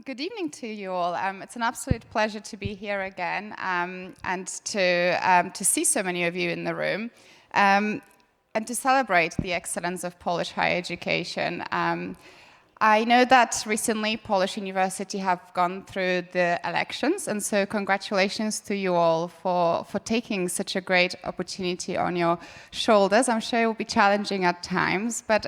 Good evening to you all. It's an absolute pleasure to be here again and to see so many of you in the room and to celebrate the excellence of Polish higher education. I know that recently Polish universities have gone through the elections, and so congratulations to you all for taking such a great opportunity on your shoulders. I'm sure it will be challenging at times, but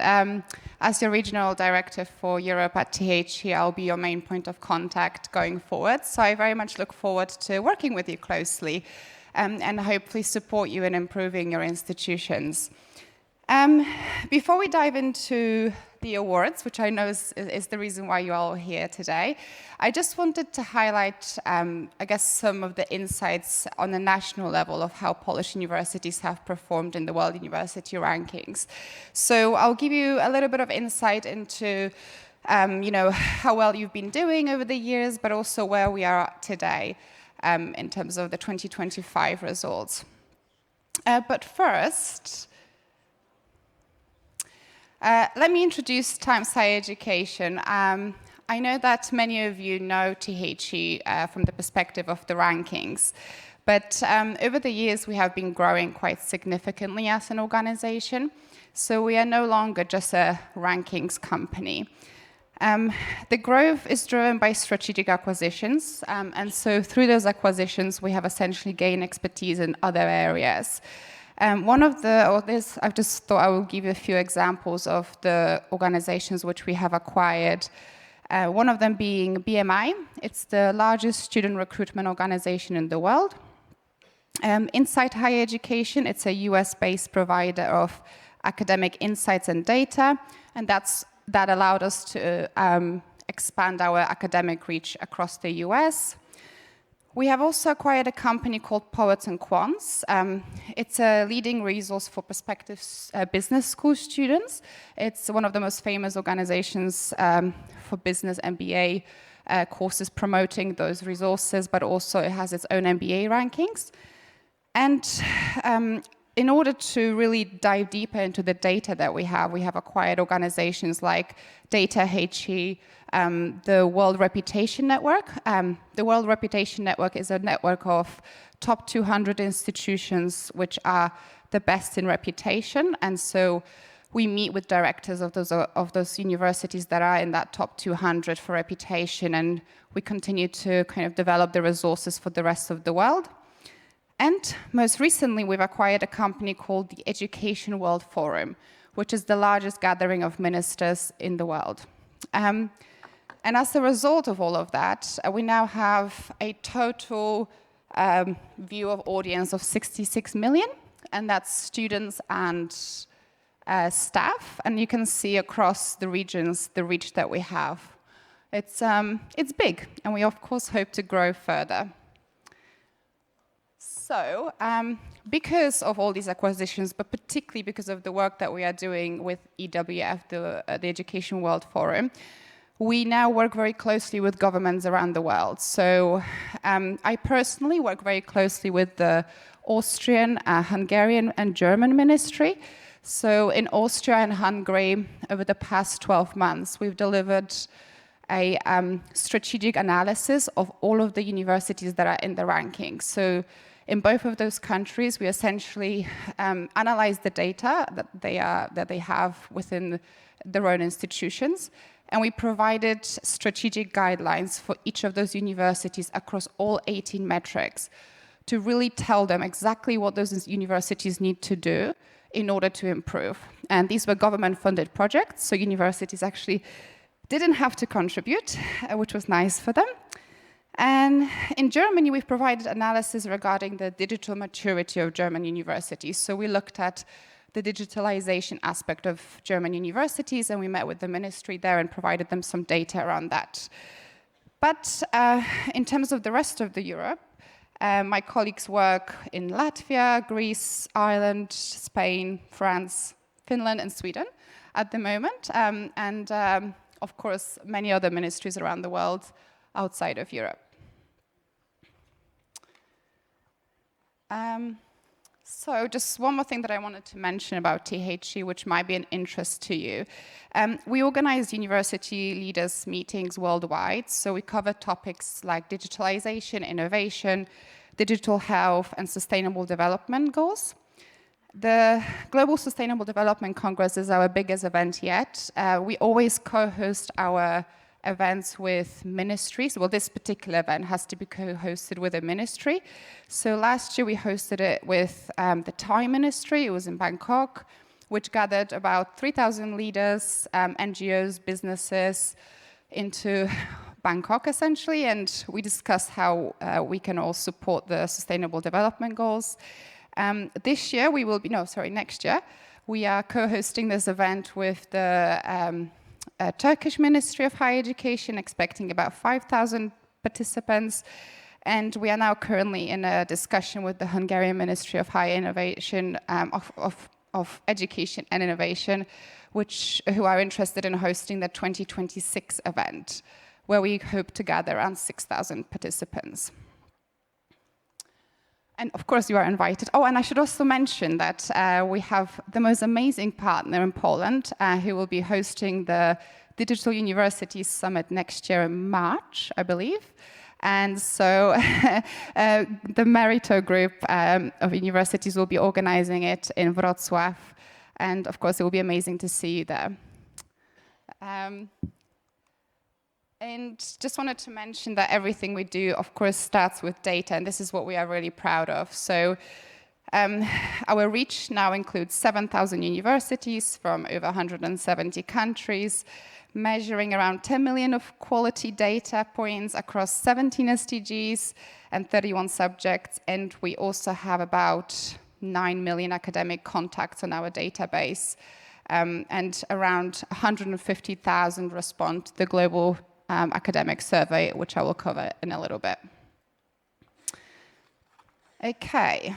as your regional director for Europe at THE, I'll be your main point of contact going forward. So I very much look forward to working with you closely and hopefully support you in improving your institutions. Before we dive into the awards, which I know is the reason why you're all here today, I just wanted to highlight, I guess, some of the insights on the national level of how Polish universities have performed in the World University Rankings. So I'll give you a little bit of insight into, how well you've been doing over the years, but also where we are today in terms of the 2025 results. But first, let me introduce Times Higher Education. I know that many of you know THE from the perspective of the rankings, but over the years we have been growing quite significantly as an organization. So we are no longer just a rankings company. The growth is driven by strategic acquisitions, and so through those acquisitions we have essentially gained expertise in other areas. I just thought I will give you a few examples of the organizations which we have acquired. One of them being BMI. It's the largest student recruitment organization in the world. Insight Higher Education, it's a US-based provider of academic insights and data, and that allowed us to expand our academic reach across the US. We have also acquired a company called Poets and Quants. It's a leading resource for prospective business school students. It's one of the most famous organizations for business MBA courses promoting those resources, but also it has its own MBA rankings. And in order to really dive deeper into the data that we have acquired organizations like DataHE, the World Reputation Network. The World Reputation Network is a network of top 200 institutions which are the best in reputation, and so we meet with directors of those universities that are in that top 200 for reputation, and we continue to kind of develop the resources for the rest of the world. And most recently, we've acquired a company called the Education World Forum, which is the largest gathering of ministers in the world. And as a result of all of that, we now have a total view of audience of 66 million, and that's students and staff. And you can see across the regions the reach that we have. It's big, and we of course hope to grow further. So, because of all these acquisitions, but particularly because of the work that we are doing with EWF, the Education World Forum, we now work very closely with governments around the world. So, I personally work very closely with the Austrian, Hungarian, and German ministry. So, in Austria and Hungary, over the past 12 months, we've delivered a strategic analysis of all of the universities that are in the rankings. So, in both of those countries, we essentially analyze the data that they have within their own institutions, and we provided strategic guidelines for each of those universities across all 18 metrics to really tell them exactly what those universities need to do in order to improve. And these were government-funded projects, so universities actually didn't have to contribute, which was nice for them. And in Germany, we've provided analysis regarding the digital maturity of German universities. So we looked at the digitalization aspect of German universities, and we met with the ministry there and provided them some data around that. But in terms of the rest of Europe, my colleagues work in Latvia, Greece, Ireland, Spain, France, Finland, and Sweden at the moment, and of course, many other ministries around the world outside of Europe. So just one more thing that I wanted to mention about THE, which might be an interest to you. We organize university leaders meetings worldwide. So we cover topics like digitalization, innovation, digital health, and sustainable development goals. The Global Sustainable Development Congress is our biggest event yet. We always co-host our events with ministries. Well, this particular event has to be co-hosted with a ministry. So last year we hosted it with the Thai ministry. It was in Bangkok, which gathered about 3,000 leaders, NGOs, businesses into Bangkok essentially, and we discussed how we can all support the Sustainable Development Goals. This year next year, we are co-hosting this event with the Turkish Ministry of Higher Education, expecting about 5,000 participants. And we are now currently in a discussion with the Hungarian Ministry of Higher Innovation, of Education and Innovation, who are interested in hosting the 2026 event, where we hope to gather around 6,000 participants. And of course, you are invited. Oh, and I should also mention that we have the most amazing partner in Poland who will be hosting the Digital Universities Summit next year in March, I believe. And so the Merito group of universities will be organizing it in Wrocław. And of course, it will be amazing to see you there. And just wanted to mention that everything we do, of course, starts with data, and this is what we are really proud of. So our reach now includes 7,000 universities from over 170 countries, measuring around 10 million of quality data points across 17 SDGs and 31 subjects. And we also have about 9 million academic contacts on our database, and around 150,000 respond to the global academic survey, which I will cover in a little bit. Okay,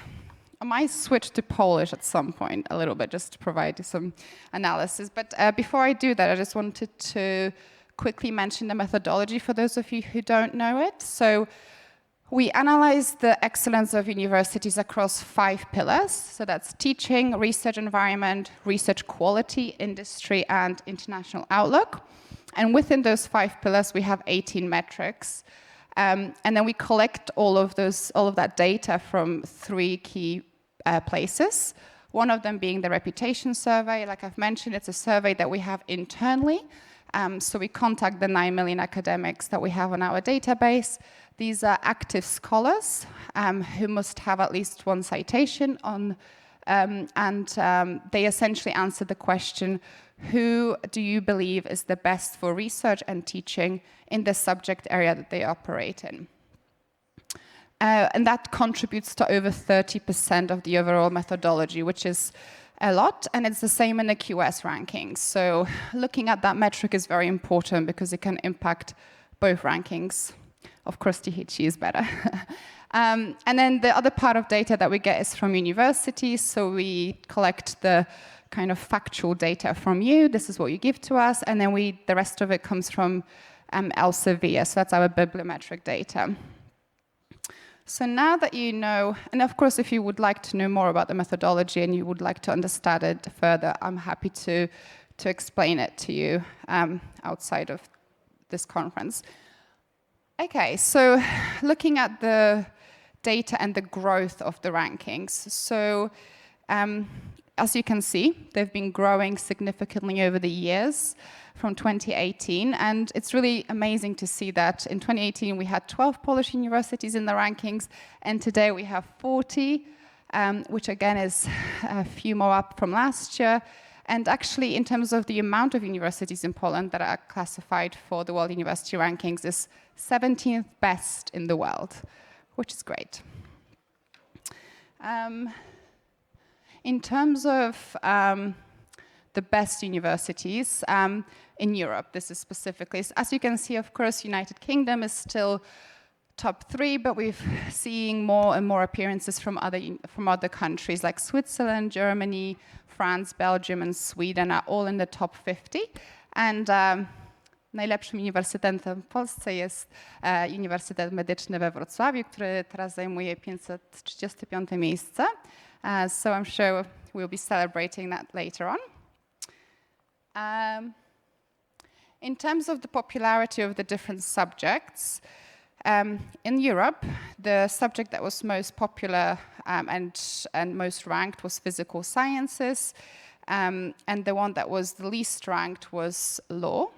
I might switch to Polish at some point a little bit, just to provide you some analysis. But before I do that, I just wanted to quickly mention the methodology for those of you who don't know it. So we analyze the excellence of universities across 5 pillars. So that's teaching, research environment, research quality, industry, and international outlook. And within those 5 pillars, we have 18 metrics. And then we collect all of that data from 3 key places. One of them being the reputation survey. Like I've mentioned, it's a survey that we have internally. So we contact the 9 million academics that we have on our database. These are active scholars who must have at least 1 citation on, they essentially answer the question, who do you believe is the best for research and teaching in the subject area that they operate in? And that contributes to over 30% of the overall methodology, which is a lot, and it's the same in the QS rankings. So looking at that metric is very important because it can impact both rankings. Of course, THE is better. And then the other part of data that we get is from universities. So we collect the kind of factual data from you. This is what you give to us. And then the rest of it comes from Elsevier. So that's our bibliometric data. So now that you know, and of course, if you would like to know more about the methodology and you would like to understand it further, I'm happy to explain it to you outside of this conference. Okay, so looking at the data and the growth of the rankings. So as you can see, they've been growing significantly over the years from 2018. And it's really amazing to see that in 2018, we had 12 Polish universities in the rankings. And today we have 40, which again is a few more up from last year. And actually, in terms of the amount of universities in Poland that are classified for the World University Rankings, is 17th best in the world, which is great. In terms of the best universities in Europe, this is specifically, as you can see, of course, United Kingdom is still top 3, but we're seeing more and more appearances from other countries like Switzerland, Germany, France, Belgium, and Sweden are all in the top 50. And najlepszym uniwersytetem w Polsce jest Uniwersytet Medyczny we Wrocławiu, który teraz zajmuje 535 miejsce. So I'm sure we'll be celebrating that later on. In terms of the popularity of the different subjects, in Europe, the subject that was most popular and most ranked was physical sciences, and the one that was the least ranked was law.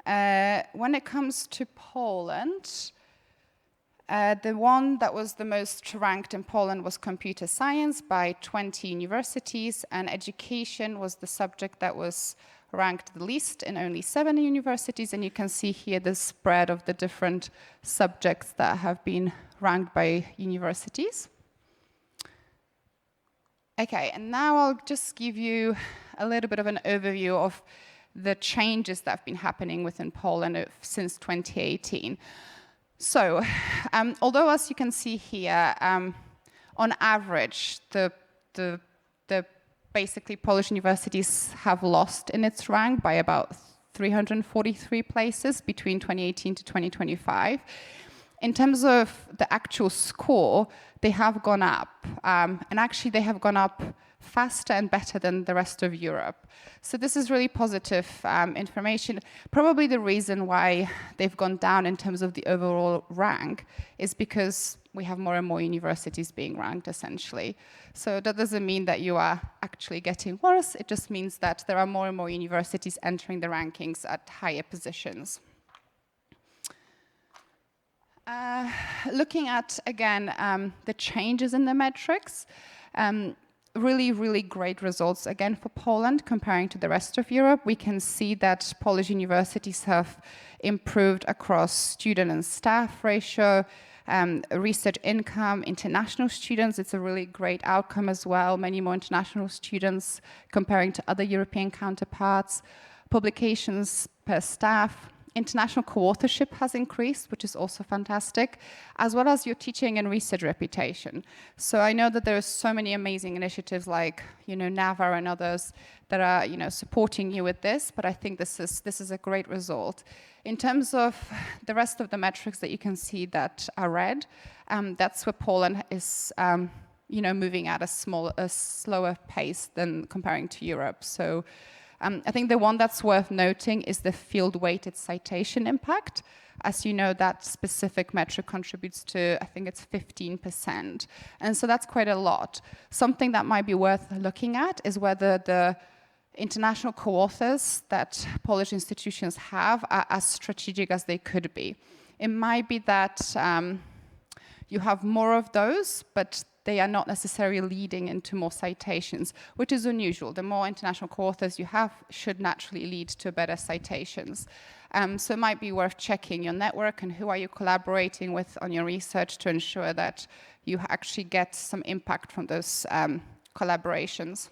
When it comes to Poland, the one that was the most ranked in Poland was computer science by 20 universities, and education was the subject that was ranked the least in only 7 universities. And you can see here the spread of the different subjects that have been ranked by universities. Okay, and now I'll just give you a little bit of an overview of the changes that have been happening within Poland since 2018. So, although as you can see here, on average, the basically Polish universities have lost in its rank by about 343 places between 2018 to 2025. In terms of the actual score, they have gone up, and actually they have gone up faster and better than the rest of Europe. So this is really positive information. Probably the reason why they've gone down in terms of the overall rank is because we have more and more universities being ranked, essentially. So that doesn't mean that you are actually getting worse. It just means that there are more and more universities entering the rankings at higher positions. Looking at, again, the changes in the metrics, really great results, again, for Poland comparing to the rest of Europe. We can see that Polish universities have improved across student and staff ratio, research income, international students. It's a really great outcome as well. Many more international students comparing to other European counterparts. Publications per staff. International co-authorship has increased, which is also fantastic, as well as your teaching and research reputation. So I know that there are so many amazing initiatives like, NAVA and others that are, supporting you with this, but I think this is a great result. In terms of the rest of the metrics that you can see that are red, that's where Poland is, moving at a slower pace than comparing to Europe. So. I think the one that's worth noting is the field-weighted citation impact. As you know, that specific metric contributes to, I think it's 15%. And so that's quite a lot. Something that might be worth looking at is whether the international co-authors that Polish institutions have are as strategic as they could be. It might be that you have more of those, but they are not necessarily leading into more citations, which is unusual. The more international co-authors you have should naturally lead to better citations. So it might be worth checking your network and who are you collaborating with on your research to ensure that you actually get some impact from those collaborations.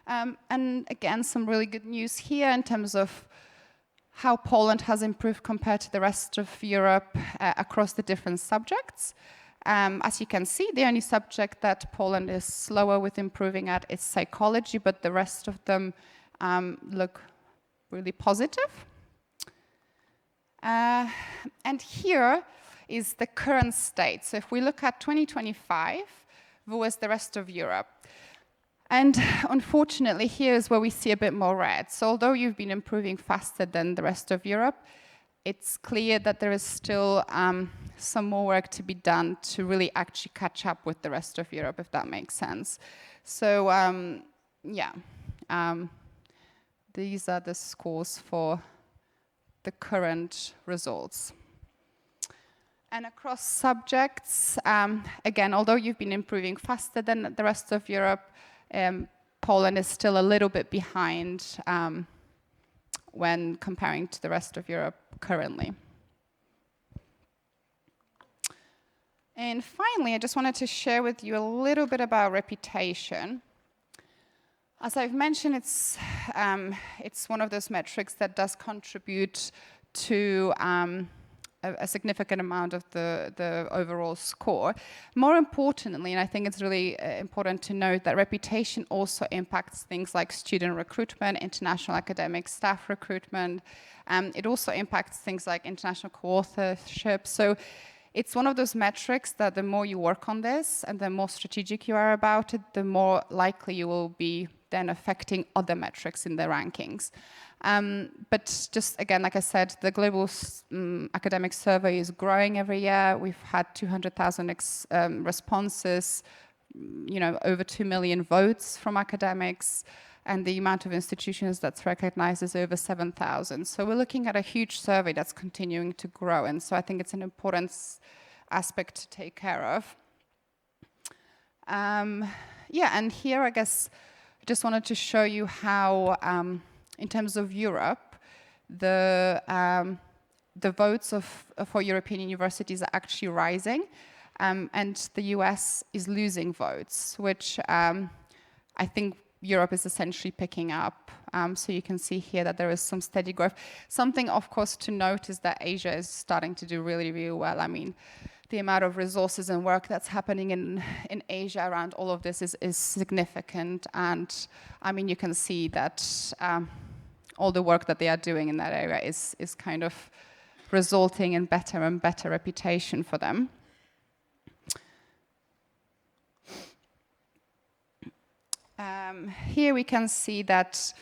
And again, some really good news here in terms of how Poland has improved compared to the rest of Europe across the different subjects. As you can see, the only subject that Poland is slower with improving at is psychology, but the rest of them look really positive. And here is the current state. So if we look at 2025 versus the rest of Europe, and unfortunately, here is where we see a bit more red. So although you've been improving faster than the rest of Europe, it's clear that there is still some more work to be done to really actually catch up with the rest of Europe, if that makes sense. So, these are the scores for the current results. And across subjects, again, although you've been improving faster than the rest of Europe, Poland is still a little bit behind when comparing to the rest of Europe currently. And finally, I just wanted to share with you a little bit about reputation. As I've mentioned, it's one of those metrics that does contribute to a significant amount of the overall score. More importantly, and I think it's really important to note that reputation also impacts things like student recruitment, international academic staff recruitment. It also impacts things like international co-authorship. So it's one of those metrics that the more you work on this and the more strategic you are about it, the more likely you will be then affecting other metrics in the rankings. But just again, like I said, the global academic survey is growing every year. We've had 200,000 responses, over 2 million votes from academics, and the amount of institutions that's recognized is over 7,000. So we're looking at a huge survey that's continuing to grow, and so I think it's an important aspect to take care of. And here I guess I just wanted to show you how, in terms of Europe, the votes for European universities are actually rising, and the US is losing votes, which I think Europe is essentially picking up. So you can see here that there is some steady growth. Something, of course, to note is that Asia is starting to do really, really well. I mean, the amount of resources and work that's happening in Asia around all of this is significant. And I mean, you can see that all the work that they are doing in that area is kind of resulting in better and better reputation for them. Here we can see that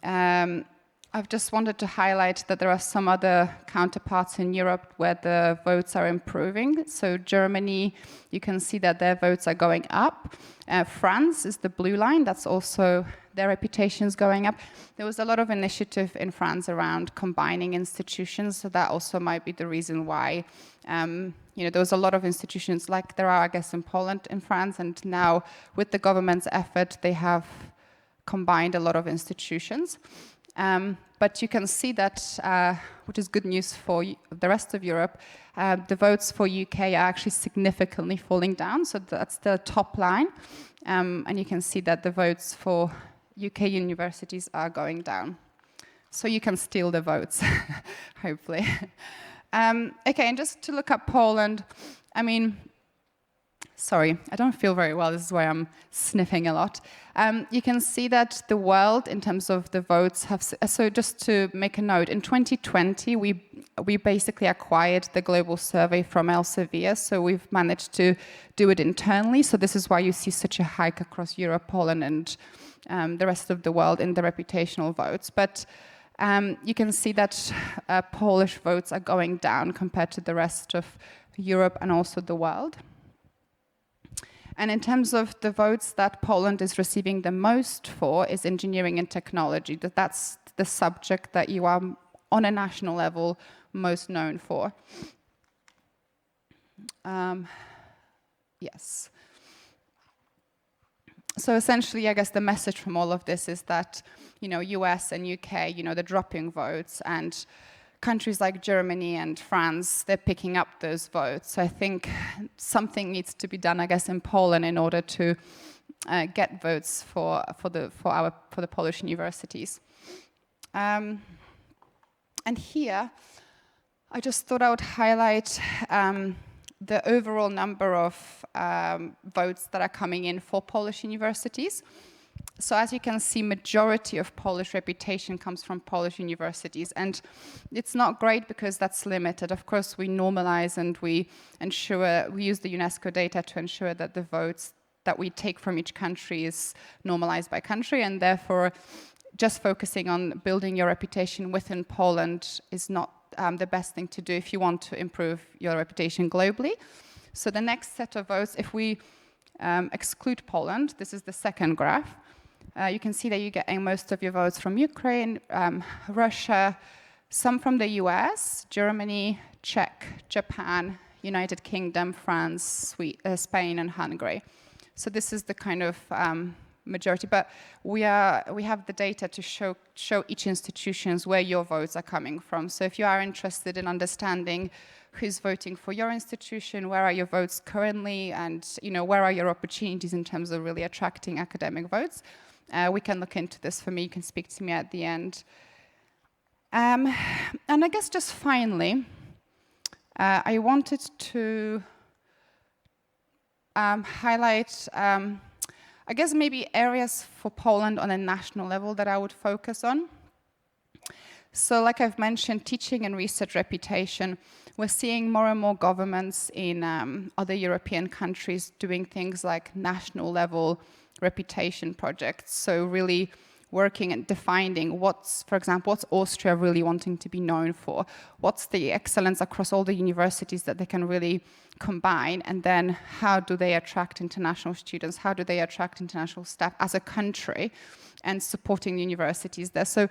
I've just wanted to highlight that there are some other counterparts in Europe where the votes are improving. So Germany, you can see that their votes are going up. France is the blue line. That's also their reputation is going up. There was a lot of initiative in France around combining institutions, so that also might be the reason why there was a lot of institutions like there are, I guess, in Poland, in France, and now with the government's effort, they have combined a lot of institutions. But you can see that, which is good news for the rest of Europe, the votes for UK are actually significantly falling down, so that's the top line. And you can see that the votes for UK universities are going down. So you can steal the votes, hopefully. Okay, and just to look at Poland, I mean, sorry, I don't feel very well. This is why I'm sniffing a lot. You can see that the world, in terms of the votes, so just to make a note, in 2020, we basically acquired the global survey from Elsevier, so we've managed to do it internally. So this is why you see such a hike across Europe, Poland, and the rest of the world in the reputational votes. But you can see that Polish votes are going down compared to the rest of Europe and also the world. And in terms of the votes that Poland is receiving the most for is engineering and technology. That's the subject that you are, on a national level, most known for. Yes. So essentially, I guess the message from all of this is that, US and UK, they're dropping votes, and countries like Germany and France, they're picking up those votes. So I think something needs to be done, I guess, in Poland in order to get votes for the Polish universities. And here, I just thought I would highlight the overall number of votes that are coming in for Polish universities. So as you can see, majority of Polish reputation comes from Polish universities, and it's not great because that's limited. Of course, we normalize and we use the UNESCO data to ensure that the votes that we take from each country is normalized by country, and therefore just focusing on building your reputation within Poland is not the best thing to do if you want to improve your reputation globally. So the next set of votes, if we exclude Poland, this is the second graph, you can see that you're getting most of your votes from Ukraine, Russia, some from the US, Germany, Czech, Japan, United Kingdom, France, Spain, and Hungary. So this is the kind of majority, but we have the data to show each institutions where your votes are coming from. So if you are interested in understanding who's voting for your institution, where are your votes currently, and where are your opportunities in terms of really attracting academic votes, we can look into this. For me, you can speak to me at the end. And I guess just finally, I wanted to highlight I guess maybe areas for Poland on a national level that I would focus on. So like I've mentioned, teaching and research reputation. we're seeing more and more governments in other European countries doing things like national level reputation projects. So really working and defining for example, what's Austria really wanting to be known for? What's the excellence across all the universities that they can really combine? And then how do they attract international students? How do they attract international staff as a country, and supporting the universities there? So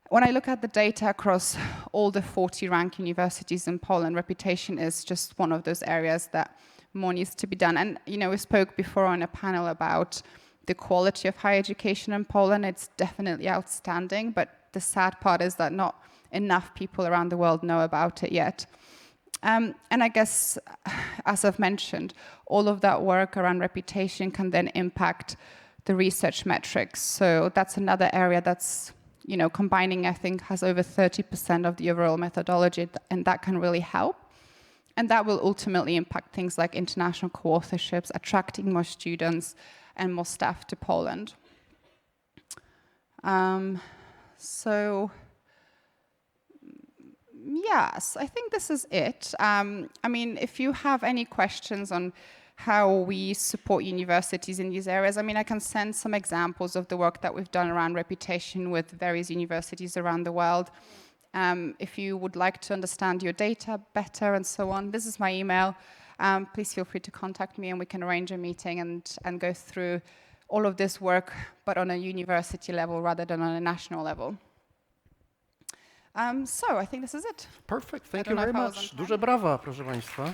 when I look at the data across all the 40 ranked universities in Poland, reputation is just one of those areas that more needs to be done. And we spoke before on a panel about the quality of higher education in Poland. It's definitely outstanding, but the sad part is that not enough people around the world know about it yet. And I guess, as I've mentioned, all of that work around reputation can then impact the research metrics. So that's another area that's, combining, I think, has over 30% of the overall methodology, and that can really help. And that will ultimately impact things like international co-authorships, attracting more students and more staff to Poland. So, yes, I think this is it. If you have any questions on how we support universities in these areas, I can send some examples of the work that we've done around reputation with various universities around the world. If you would like to understand your data better and so on, this is my email. Please feel free to contact me and we can arrange a meeting and go through all of this work, but on a university level rather than on a national level. So I think this is it. Perfect, thank you very much. Duże brawa, proszę Państwa.